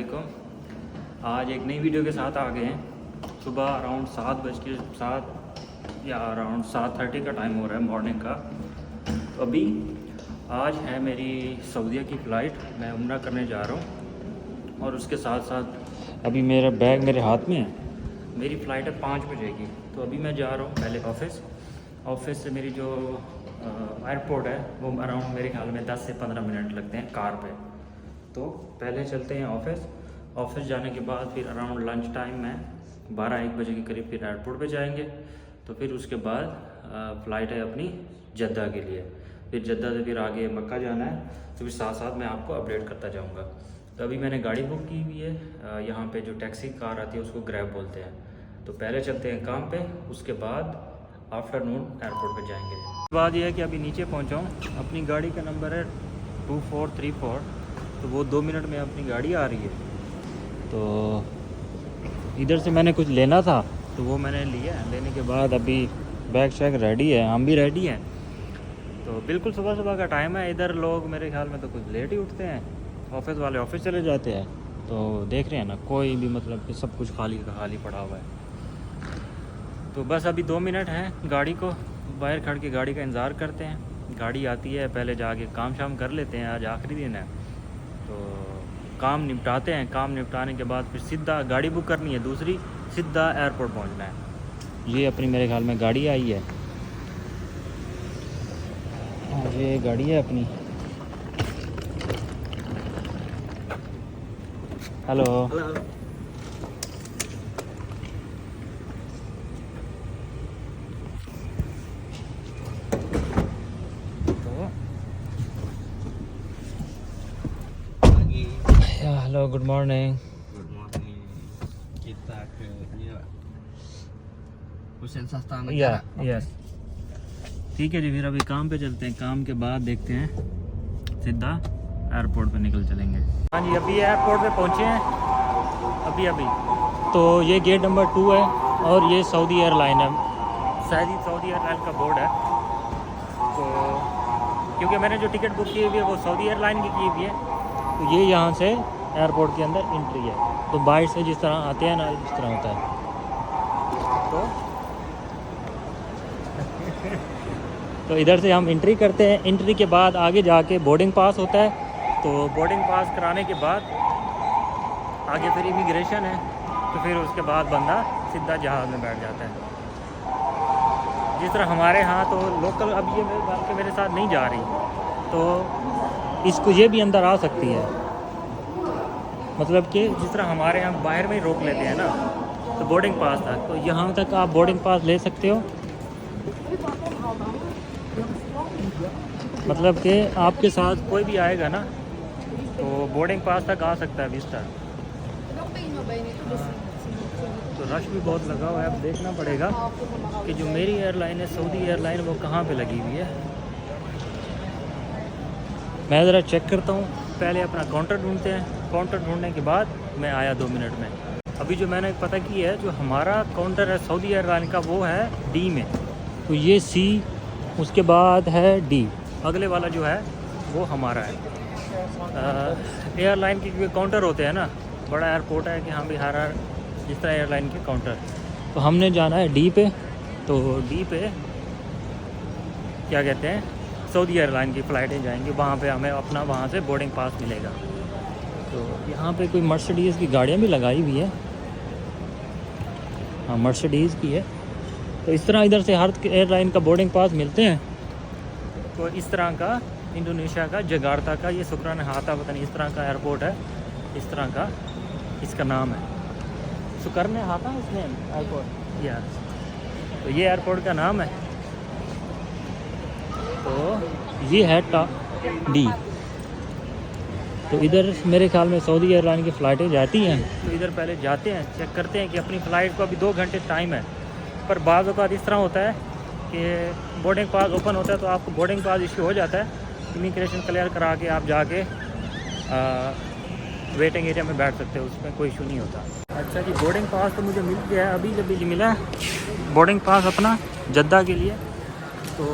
वालेकुम। आज एक नई वीडियो के साथ आ गए हैं। सुबह अराउंड 7 या अराउंड 7:30 का टाइम हो रहा है मॉर्निंग का। तो अभी आज है मेरी सऊदीया की फ़्लाइट, मैं उम्रा करने जा रहा हूँ और उसके साथ साथ अभी मेरा बैग मेरे हाथ में है। मेरी फ़्लाइट है 5 बजे की, तो अभी मैं जा रहा हूँ पहले ऑफ़िस से मेरी जो एयरपोर्ट है वो अराउंड मेरे ख्याल में 10 से 15 मिनट लगते हैं कार पे। तो पहले चलते हैं ऑफ़िस जाने के बाद फिर अराउंड लंच टाइम में 12-1 बजे के करीब फिर एयरपोर्ट पे जाएंगे। तो फिर उसके बाद फ़्लाइट है अपनी जद्दा के लिए, फिर जद्दा से फिर आगे मक्का जाना है। तो फिर साथ साथ मैं आपको अपडेट करता जाऊँगा। तो अभी मैंने गाड़ी बुक की हुई है, यहाँ पे जो टैक्सी कार आती है उसको ग्रैब बोलते हैं। तो पहले चलते हैं काम पे, उसके बाद आफ्टरनून एयरपोर्ट पे जाएंगे। बात यह है कि अभी नीचे पहुँचा हूँ, अपनी गाड़ी का नंबर है 2434। तो वो 2 मिनट में अपनी गाड़ी आ रही है। तो इधर से मैंने कुछ लेना था तो वो मैंने लिया। लेने के बाद अभी बैग शैग रेडी है, हम भी रेडी हैं। तो बिल्कुल सुबह सुबह का टाइम है। इधर लोग मेरे ख्याल में तो कुछ लेट ही उठते हैं, ऑफिस वाले ऑफिस चले जाते हैं। तो देख रहे हैं ना, कोई भी मतलब कि सब कुछ खाली का खाली पड़ा हुआ है। तो बस अभी 2 मिनट हैं, गाड़ी को बाहर खड़ के गाड़ी का इंतज़ार करते हैं। गाड़ी आती है, पहले जाके काम शाम कर लेते हैं, आज आखिरी दिन है। तो काम निपटाते हैं, काम निपटाने के बाद फिर सीधा गाड़ी बुक करनी है दूसरी, सीधा एयरपोर्ट पहुंचना है। ये अपनी मेरे ख्याल में गाड़ी आई है, ये गाड़ी है अपनी। Hello hello, good morning. Kita ke ni lah Hussein Sastra या Negara। यस, ठीक है जी। फिर अभी काम पे चलते हैं, काम के बाद देखते हैं, सीधा एयरपोर्ट पे निकल चलेंगे। हाँ जी, अभी एयरपोर्ट पे पहुँचे हैं अभी। तो ये गेट नंबर 2 है और ये सऊदी एयरलाइन है, शायद सऊदी एयरलाइन का बोर्ड है। तो क्योंकि मैंने जो टिकट बुक की हुई है वो सऊदी एयरलाइन की हुई है, तो ये यहाँ से एयरपोर्ट के अंदर एंट्री है। तो बाहर से जिस तरह आते हैं ना, इस तरह होता है। तो इधर से हम एंट्री करते हैं। एंट्री के बाद आगे जाके बोर्डिंग पास होता है। तो बोर्डिंग पास कराने के बाद आगे फिर इमिग्रेशन है। तो फिर उसके बाद बंदा सीधा जहाज़ में बैठ जाता है। जिस तरह हमारे यहाँ तो लोकल, अब ये मेरे साथ नहीं जा रही, तो इसको ये भी अंदर आ सकती है। मतलब कि जिस तरह हमारे यहाँ बाहर में ही रोक लेते हैं ना, तो बोर्डिंग पास तक, तो यहाँ तक आप बोर्डिंग पास ले सकते हो। मतलब कि आपके साथ कोई भी आएगा ना तो बोर्डिंग पास तक आ सकता है विस्तार। तो रश भी बहुत लगा हुआ है। अब देखना पड़ेगा कि जो मेरी एयरलाइन है सऊदी एयरलाइन, वो कहाँ पे लगी हुई है। मैं ज़रा चेक करता हूँ, पहले अपना काउंटर ढूंढते हैं। काउंटर ढूंढने के बाद मैं आया 2 मिनट में। अभी जो मैंने पता की है, जो हमारा काउंटर है सऊदी एयरलाइन का वो है डी में। तो ये सी, उसके बाद है डी, अगले वाला जो है वो हमारा है। एयरलाइन के जो काउंटर होते हैं ना, बड़ा एयरपोर्ट है कि हाँ भी हर जिस तरह एयरलाइन के काउंटर। तो हमने जाना है डी पे। तो डी पे क्या कहते हैं, सऊदी एयरलाइन की फ़्लाइटें जाएंगी, वहाँ पे हमें अपना वहाँ से बोर्डिंग पास मिलेगा। तो यहाँ पे कोई मर्सिडीज़ की गाड़ियाँ भी लगाई हुई है। हाँ, मर्सिडीज़ की है। तो इस तरह इधर से हर एयरलाइन का बोर्डिंग पास मिलते हैं। तो इस तरह का इंडोनेशिया का जकार्ता का ये शुक्रान हाता, पता नहीं इस तरह का एयरपोर्ट है, इस तरह का इसका नाम है, शुक्रान हाता इसमें एयरपोर्ट या। तो ये एयरपोर्ट का नाम है। तो ये है डी। तो इधर मेरे ख्याल में सऊदी एयरलाइन की फ़्लाइटें जाती हैं। तो इधर पहले जाते हैं, चेक करते हैं कि अपनी फ़्लाइट को अभी 2 घंटे टाइम है। पर बाज़ औक़ात इस तरह होता है कि बोर्डिंग पास ओपन होता है तो आपको बोर्डिंग पास इशू हो जाता है। इमिग्रेशन क्लियर करा के आप जाके वेटिंग एरिया में बैठ सकते हो, उसमें कोई इशू नहीं होता। अच्छा जी, बोर्डिंग पास तो मुझे मिल गया है, अभी मिला है बोर्डिंग पास अपना जद्दा के लिए। तो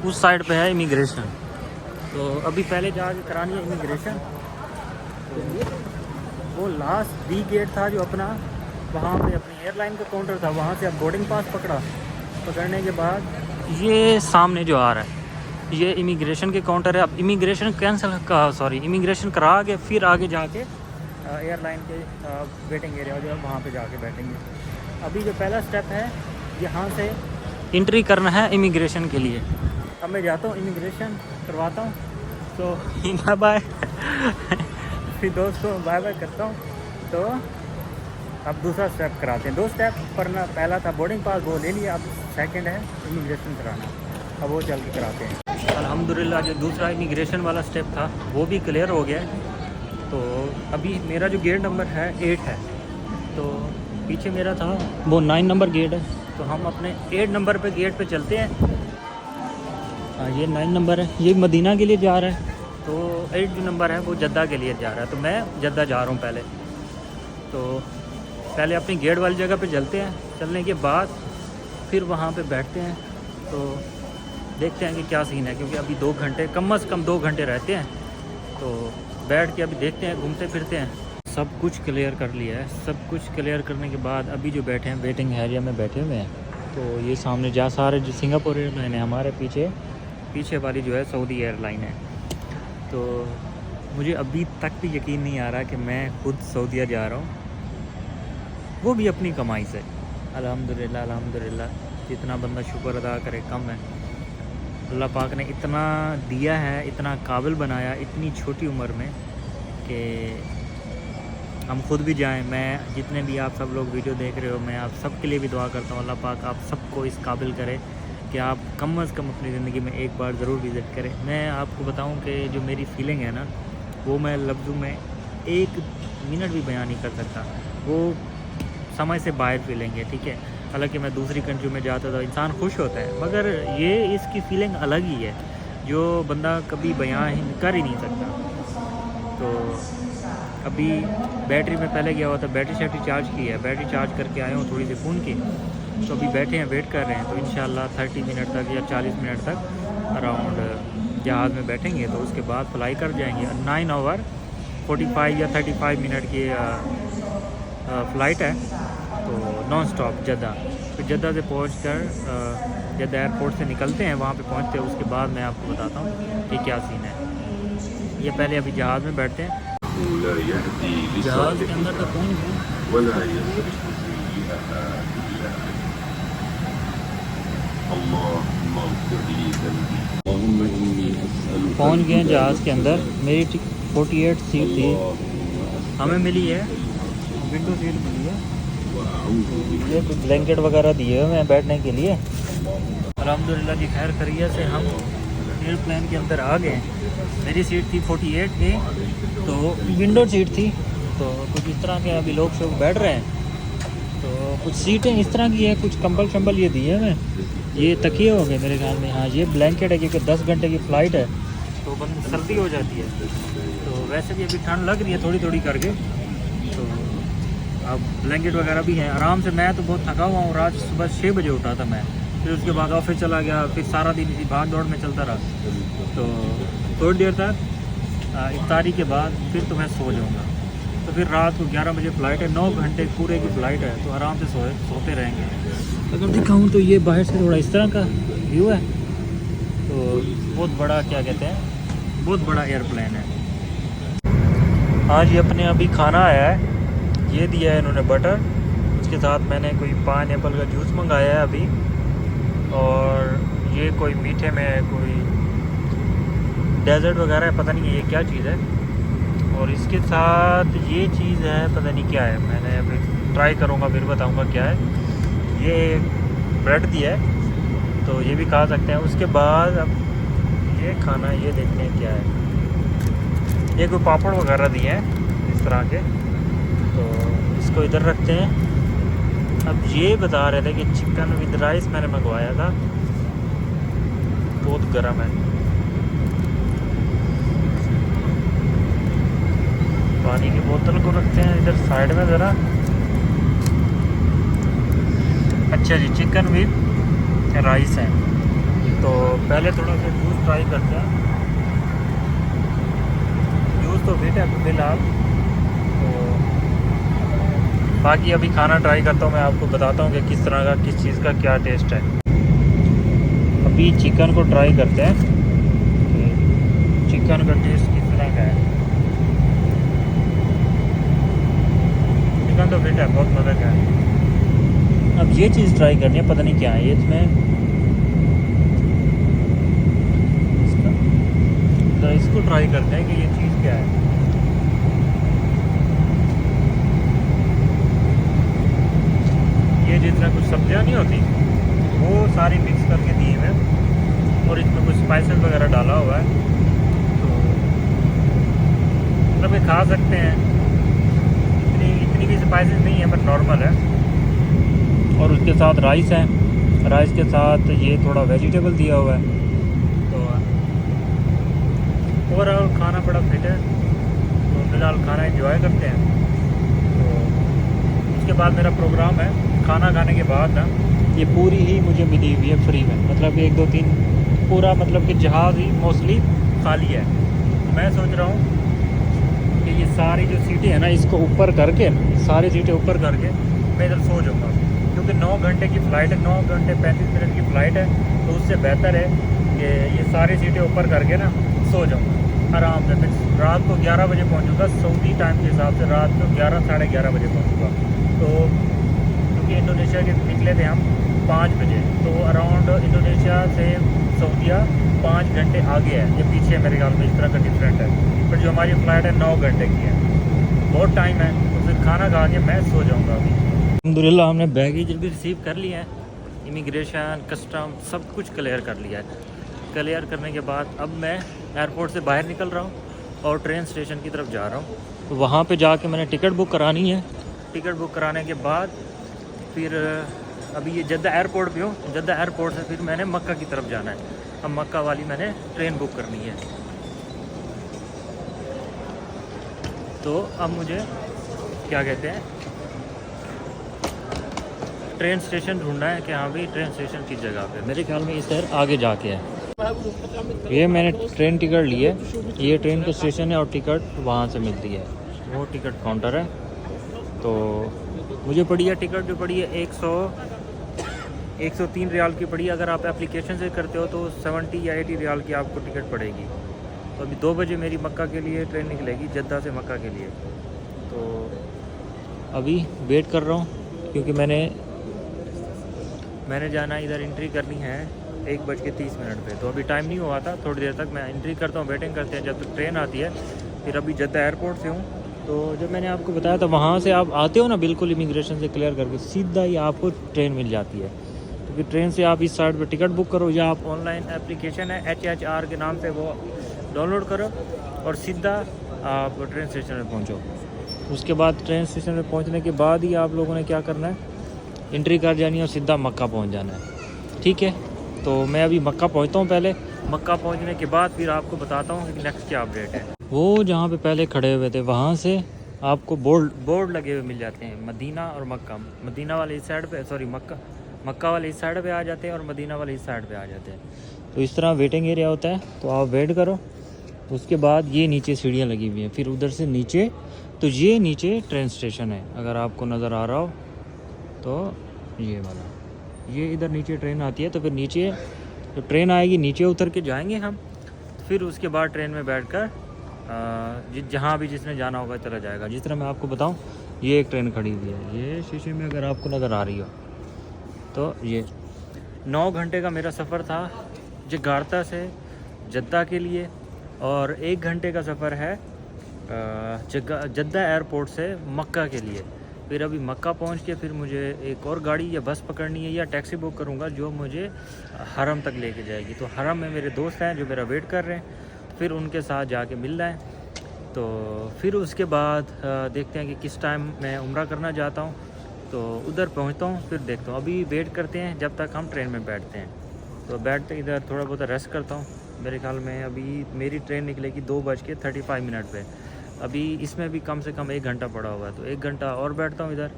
उस साइड पे है इमिग्रेशन। तो अभी पहले जाके करानी है इमिग्रेशन। वो लास्ट बी गेट था जो अपना, वहाँ पे अपनी एयरलाइन का काउंटर था, वहाँ से अब बोर्डिंग पास पकड़ने के बाद ये सामने जो आ रहा है ये इमिग्रेशन के काउंटर है। अब इमिग्रेशन इमिग्रेशन करा के फिर आगे जाके एयरलाइन के वेटिंग एरिया जो है वहाँ पे जाके बैठेंगे। अभी जो पहला स्टेप है यहाँ से एंट्री करना है इमिग्रेशन के लिए। अब मैं जाता हूँ इमिग्रेशन करवाता हूँ, तो बाय फिर दोस्तों बाय बाय करता हूँ। तो अब दूसरा स्टेप कराते हैं। 2 स्टेप पर ना, पहला था बोर्डिंग पास, वो ले लिया, अब सेकंड है इमिग्रेशन कराना, अब वो चल के कराते हैं। अल्हम्दुलिल्लाह जो दूसरा इमिग्रेशन वाला स्टेप था वो भी क्लियर हो गया। तो अभी मेरा जो गेट नंबर है 8 है, तो पीछे मेरा था वो 9 नंबर गेट है, तो हम अपने 8 नंबर पे गेट पे चलते हैं। ये 9 नंबर है, ये मदीना के लिए जा रहा है, तो 8 जो नंबर है वो जद्दा के लिए जा रहा है, तो मैं जद्दा जा रहा हूँ पहले। तो पहले अपनी गेट वाली जगह पे चलते हैं, चलने के बाद फिर वहाँ पे बैठते हैं, तो देखते हैं कि क्या सीन है, क्योंकि अभी 2 घंटे कम से कम 2 घंटे रहते हैं, तो बैठ के अभी देखते हैं, घूमते फिरते हैं। सब कुछ क्लियर कर लिया है। सब कुछ क्लियर करने के बाद अभी जो बैठे हैं वेटिंग एरिया में बैठे हुए हैं, तो ये सामने जा सारे जो सिंगापुर एयरलाइन है, हमारे पीछे वाली जो है सऊदी एयरलाइन है। तो मुझे अभी तक भी यकीन नहीं आ रहा कि मैं खुद सऊदीया जा रहा हूँ, वो भी अपनी कमाई से। अल्हम्दुलिल्लाह अल्हम्दुलिल्लाह, जितना बंदा शुक्र अदा करे कम है। अल्लाह पाक ने इतना दिया है, इतना काबिल बनाया इतनी छोटी उम्र में कि हम खुद भी जाएं। मैं जितने भी आप सब लोग वीडियो देख रहे हो, मैं आप सब के लिए भी दुआ करता हूँ, अल्लाह पाक आप सबको इस काबिल करे कि आप कम से कम अपनी ज़िंदगी में एक बार ज़रूर विज़िट करें। मैं आपको बताऊँ कि जो मेरी फ़ीलिंग है ना, वो मैं लफ्ज़ों में 1 मिनट भी बयान नहीं कर सकता। वो समझ से बाहर फीलिंग है, ठीक है। हालांकि मैं दूसरी कंट्री में जाता तो इंसान खुश होता है, मगर ये इसकी फ़ीलिंग अलग ही है जो बंदा कभी बयान कर ही नहीं सकता। तो अभी बैटरी में पहले गया हुआ था, बैटरी चार्ज की है, बैटरी चार्ज करके आया हूँ थोड़ी सी फ़ोन की। तो अभी बैठे हैं, वेट कर रहे हैं, तो इंशाल्लाह 30 मिनट तक या 40 मिनट तक अराउंड जहाज़ में बैठेंगे, तो उसके बाद फ्लाई कर जाएंगे। 9 आवर 45 या 35 मिनट की फ़्लाइट है, तो नॉन स्टॉप जद्दा। फिर जद्दा से पहुँच जद्दा एयरपोर्ट से निकलते हैं, वहाँ पे पहुँचते हैं, उसके बाद मैं आपको बताता हूँ कि क्या सीन है। ये पहले अभी जहाज़ में बैठते हैं, जहाज़ के अंदर तो पहुँच गए। पहुँच गए जहाज़ के अंदर। मेरी 48 सीट थी, हमें मिली है विंडो सीट मिली है। ये कुछ ब्लैंकेट वगैरह दिए हुए हैं बैठने के लिए। अल्हम्दुलिल्लाह जी खैर खैरियत से हम एयरप्लेन के अंदर आ गए। मेरी सीट थी 48 की, तो विंडो सीट थी। तो कुछ इस तरह के अभी लोग बैठ रहे हैं, तो कुछ सीटें इस तरह की है, कुछ कंबल शंबल ये दिए हुए हैं। ये तकिए हो गए मेरे ख्याल में, हाँ ये ब्लैंकेट है, क्योंकि 10 घंटे की फ़्लाइट है, तो बंद सर्दी हो जाती है। तो वैसे भी अभी ठंड लग रही है थोड़ी थोड़ी करके, तो अब ब्लैंकेट वगैरह भी है आराम से। मैं तो बहुत थका हुआ हूँ, रात सुबह 6 बजे उठा था मैं, फिर उसके बाद ऑफिस चला गया, फिर सारा दिन इसी भाग दौड़ में चलता रहा। तो थोड़ी देर तक इफ्तारी के बाद फिर तो मैं सो जाऊँगा। तो फिर रात को 11 बजे फ़्लाइट है, 9 घंटे पूरे की फ़्लाइट है, तो आराम से सोते रहेंगे। अगर दिखाऊँ तो ये बाहर से थोड़ा इस तरह का व्यू है, तो बहुत बड़ा क्या कहते हैं, बहुत बड़ा एयरप्लेन है। आज ये अपने अभी खाना आया है, ये दिया है इन्होंने बटर, उसके साथ मैंने कोई पाइनएप्पल का जूस मंगाया है अभी, और ये कोई मीठे में कोई डेजर्ट वगैरह है, पता नहीं ये क्या चीज़ है। और इसके साथ ये चीज़ है, पता नहीं क्या है, मैंने अभी ट्राई करूँगा फिर बताऊँगा क्या है। ये ब्रेड दिया है, तो ये भी खा सकते हैं। उसके बाद अब ये खाना, ये देखते हैं क्या है। ये कोई पापड़ वगैरह दिए हैं इस तरह के, तो इसको इधर रखते हैं। अब ये बता रहे थे कि चिकन विद राइस मैंने मंगवाया था, बहुत गर्म है। पानी की बोतल को रखते हैं इधर साइड में ज़रा। अच्छा जी, चिकन विद राइस है, तो पहले थोड़ा सा जूस ट्राई करते हैं। जूस तो फिट है फिलहाल, तो बाकी अभी खाना ट्राई करता हूँ, मैं आपको बताता हूँ कि किस तरह का, किस चीज़ का क्या टेस्ट है। अभी चिकन को ट्राई करते हैं कि चिकन का टेस्ट किस तरह का है। चिकन तो फिट है, बहुत मज़े का है। अब ये चीज़ ट्राई करनी है, पता नहीं क्या है ये इसमें। तो इसको ट्राई करते हैं कि ये चीज़ क्या है। ये जितना कुछ सब्जियां नहीं होती वो सारी मिक्स करके दी है, और इसमें कुछ स्पाइसेस वगैरह डाला हुआ है, तो मतलब ये खा सकते हैं। इतनी भी स्पाइसेस नहीं है, बट नॉर्मल है। और उसके साथ राइस है, राइस के साथ ये थोड़ा वेजिटेबल दिया हुआ है। तो ओवरऑल खाना बड़ा फिट है। तो फिलहाल खाना एंजॉय करते हैं। तो उसके बाद मेरा प्रोग्राम है खाना खाने के बाद ना, ये पूरी ही मुझे मिली हुई है फ्री में, मतलब 1 2 3 पूरा, मतलब कि जहाज़ ही मोस्टली खाली है। मैं सोच रहा हूँ कि ये सारी जो सीटें हैं ना, इसको ऊपर करके, सारी सीटें ऊपर करके मैं इधर सो जाऊँगा, क्योंकि 9 घंटे की फ़्लाइट है, 9 घंटे 35 मिनट की फ़्लाइट है। तो उससे बेहतर है कि ये सारी सीटें ऊपर करके ना सो जाऊँ आराम से। फिर रात को 11 बजे पहुँचूँगा सऊदी टाइम के हिसाब से, रात को 11 साढ़े 11 बजे पहुँचूँगा। तो क्योंकि इंडोनेशिया के निकले थे हम 5 बजे, तो अराउंड इंडोनेशिया से सऊदीया 5 घंटे आगे है, ये पीछे मेरे ख्याल में इस तरह का डिफरेंट है। फिर जो हमारी फ़्लाइट है 9 घंटे की है, बहुत टाइम है। तो फिर खाना खा के मैं सो जाऊँगा अभी। अल्हम्दुलिल्लाह हमने बैगेज भी रिसीव कर लिया है, इमिग्रेशन कस्टम सब कुछ क्लियर कर लिया है। क्लियर करने के बाद अब मैं एयरपोर्ट से बाहर निकल रहा हूँ और ट्रेन स्टेशन की तरफ जा रहा हूँ। तो वहाँ पे जाके मैंने टिकट बुक करानी है। टिकट बुक कराने के बाद फिर अभी ये जद्दा एयरपोर्ट पे हूँ, जद्दा एयरपोर्ट से फिर मैंने मक्का की तरफ जाना है। अब मक्का वाली मैंने ट्रेन बुक करनी है। तो अब मुझे क्या कहते हैं, ट्रेन स्टेशन ढूंढना है कि हाँ भाई ट्रेन स्टेशन की जगह पे, मेरे ख्याल में इस शहर आगे जाके है। ये मैंने ट्रेन टिकट ली है, ये ट्रेन का स्टेशन है और टिकट वहाँ से मिलती है, वो टिकट काउंटर है। तो मुझे पड़ी है टिकट, जो पड़ी है 103 रियाल की पड़ी है। अगर आप एप्लीकेशन से करते हो तो 70 या 80 रियाल की आपको टिकट पड़ेगी। तो अभी 2 बजे मेरी मक्का के लिए ट्रेन निकलेगी, जद्दा से मक्का के लिए। तो अभी वेट कर रहा हूँ, क्योंकि मैंने जाना, इधर एंट्री करनी है 1:30 पे। तो अभी टाइम नहीं हुआ था, थोड़ी देर तक मैं एंट्री करता हूँ, वेटिंग करते हैं जब तक ट्रेन आती है। फिर अभी जद्दा एयरपोर्ट से हूँ, तो जब मैंने आपको बताया था वहाँ से आप आते हो ना, बिल्कुल इमिग्रेशन से क्लियर करके सीधा ही आपको ट्रेन मिल जाती है। तो फिर ट्रेन से आप इस साइड पर टिकट बुक करो, या आप ऑनलाइन एप्लीकेशन है HHR के नाम से, वो डाउनलोड करो और सीधा आप ट्रेन स्टेशन में पहुँचो। उसके बाद ट्रेन स्टेशन में पहुँचने के बाद ही आप लोगों ने क्या करना है, एंट्री कर जानी है और सीधा मक्का पहुंच जाना है। ठीक है, तो मैं अभी मक्का पहुंचता हूं। पहले मक्का पहुंचने के बाद फिर आपको बताता हूं कि नेक्स्ट क्या अपडेट है। वो जहां पे पहले खड़े हुए थे वहां से आपको बोर्ड लगे हुए मिल जाते हैं, मदीना और मक्का। मदीना वाले इस साइड पे, सॉरी मक्का वाले इस साइड पे आ जाते हैं और मदीना वाले इस साइड पे आ जाते हैं। तो इस तरह वेटिंग एरिया होता है, तो आप वेट करो। उसके बाद ये नीचे सीढ़ियाँ लगी हुई हैं, फिर उधर से नीचे, तो ये नीचे ट्रेन स्टेशन है, अगर आपको नज़र आ रहा हो तो ये वाला, ये इधर नीचे ट्रेन आती है। तो फिर नीचे तो ट्रेन आएगी, नीचे उतर के जाएंगे हम। फिर उसके बाद ट्रेन में बैठकर जहाँ भी जिसने जाना होगा चला जाएगा। जिस तरह मैं आपको बताऊं, ये एक ट्रेन खड़ी हुई है, ये शीशे में अगर आपको नज़र आ रही हो, तो ये 9 घंटे का मेरा सफ़र था जकार्ता से जद्दा के लिए, और 1 घंटे का सफ़र है जद्दा एयरपोर्ट से मक्का के लिए। फिर अभी मक्का पहुंच के फिर मुझे एक और गाड़ी या बस पकड़नी है या टैक्सी बुक करूंगा जो मुझे हरम तक लेके जाएगी। तो हरम में मेरे दोस्त हैं जो मेरा वेट कर रहे हैं, फिर उनके साथ जाके मिलना है। तो फिर उसके बाद देखते हैं कि किस टाइम मैं उम्रा करना चाहता हूं, तो उधर पहुंचता हूं, फिर देखता हूं। अभी वेट करते हैं जब तक हम ट्रेन में बैठते हैं। तो बैठते इधर थोड़ा बहुत रेस्ट करता हूँ। मेरे ख्याल में अभी मेरी ट्रेन निकलेगी 2:35 पे। अभी इसमें भी कम से कम 1 घंटा पड़ा हुआ है, तो 1 घंटा और बैठता हूँ इधर,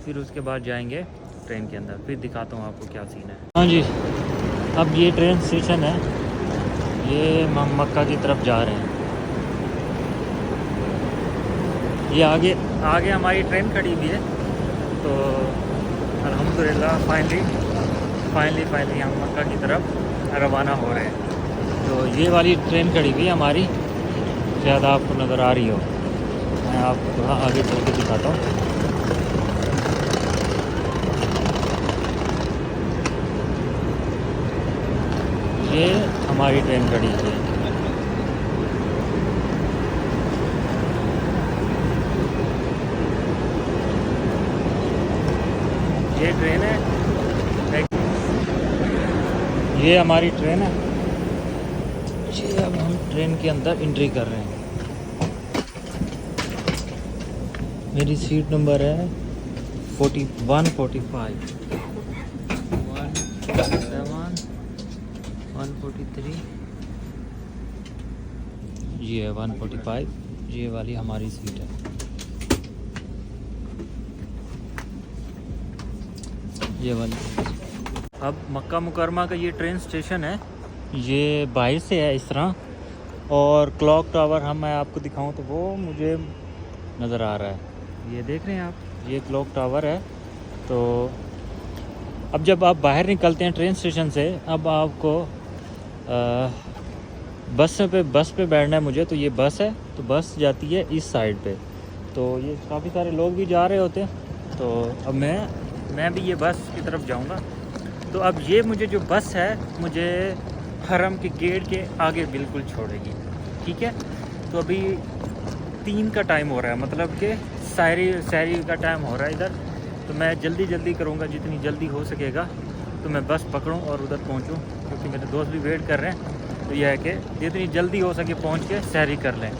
फिर उसके बाद जाएंगे ट्रेन के अंदर, फिर दिखाता हूँ आपको क्या सीन है। हाँ जी, अब ये ट्रेन स्टेशन है, ये हम मक्का की तरफ जा रहे हैं। ये आगे हमारी ट्रेन खड़ी हुई है, तो अल्हम्दुलिल्लाह फाइनली हम मक्का की तरफ रवाना हो रहे हैं। तो ये वाली ट्रेन खड़ी हुई है हमारी, शायद आपको नज़र आ रही हो, मैं आपको थोड़ा आगे चल के दिखाता हूँ। ये हमारी ट्रेन खड़ी है। ये ट्रेन है, ये हमारी ट्रेन है। ये अब हम ट्रेन के अंदर एंट्री कर रहे हैं। मेरी सीट नंबर है 41, 45, 147, 143, ये है 145, ये वाली हमारी सीट है। ये वाली अब मक्का मुकरमा का ये ट्रेन स्टेशन है, ये बाहर से है इस तरह, और क्लॉक टावर मैं आपको दिखाऊं तो वो मुझे नज़र आ रहा है, ये देख रहे हैं आप, ये क्लॉक टावर है। तो अब जब आप बाहर निकलते हैं ट्रेन स्टेशन से, अब आपको बस पे बैठना है मुझे। तो ये बस है, तो बस जाती है इस साइड पे, तो ये काफ़ी सारे लोग भी जा रहे होते हैं। तो अब मैं भी ये बस की तरफ जाऊंगा। तो अब ये मुझे जो बस है मुझे हरम के गेट के आगे बिल्कुल छोड़ेगी, ठीक है। तो अभी 3 का टाइम हो रहा है, मतलब कि सहरी का टाइम हो रहा है इधर। तो मैं जल्दी करूँगा, जितनी जल्दी हो सकेगा तो मैं बस पकड़ूँ और उधर पहुँचूँ, क्योंकि मेरे दोस्त भी वेट कर रहे हैं। तो यह है कि जितनी जल्दी हो सके पहुँच के सहरी कर लें।